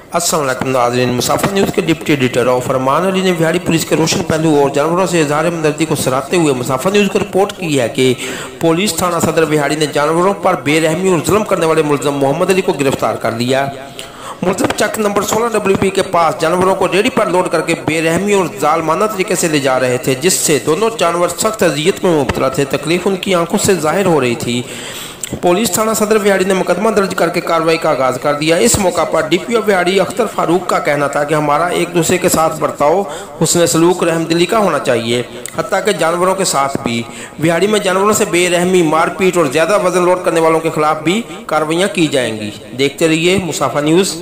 अस्सलाम वालेकुम नाज़रीन। मुसाफिर न्यूज़ के डिप्टी एडिटर राव फरमान अली ने बिहाड़ी पुलिस के रोशन पहलू और जानवरों से इजहार हमदर्दी को सराहते हुए मुसाफिर न्यूज़ को रिपोर्ट की है कि पुलिस थाना सदर बिहाड़ी ने जानवरों पर बेरहमी और जुल्म करने वाले मुलजम मोहम्मद अली को गिरफ्तार कर लिया। मुलजम चक नंबर 16 WP के पास जानवरों को रेडी पर लोड करके बेरहमी और जालमाना तरीके से ले जा रहे थे, जिससे दोनों जानवर सख्त अजियत में मुब्तला थे। तकलीफ उनकी आंखों से जाहिर हो रही थी। पुलिस थाना सदर बिहाड़ी ने मुकदमा दर्ज करके कार्रवाई का आगाज कर दिया। इस मौका पर DPO बिहाड़ी अख्तर फारूक का कहना था कि हमारा एक दूसरे के साथ बर्ताव हुस्न सलूक रहमदिली का होना चाहिए, हत्ता के जानवरों के साथ भी। बिहाड़ी में जानवरों से बेरहमी, मारपीट और ज़्यादा वजन लोड करने वालों के खिलाफ भी कार्रवाइयाँ की जाएंगी। देखते रहिए मुसाफिर न्यूज़।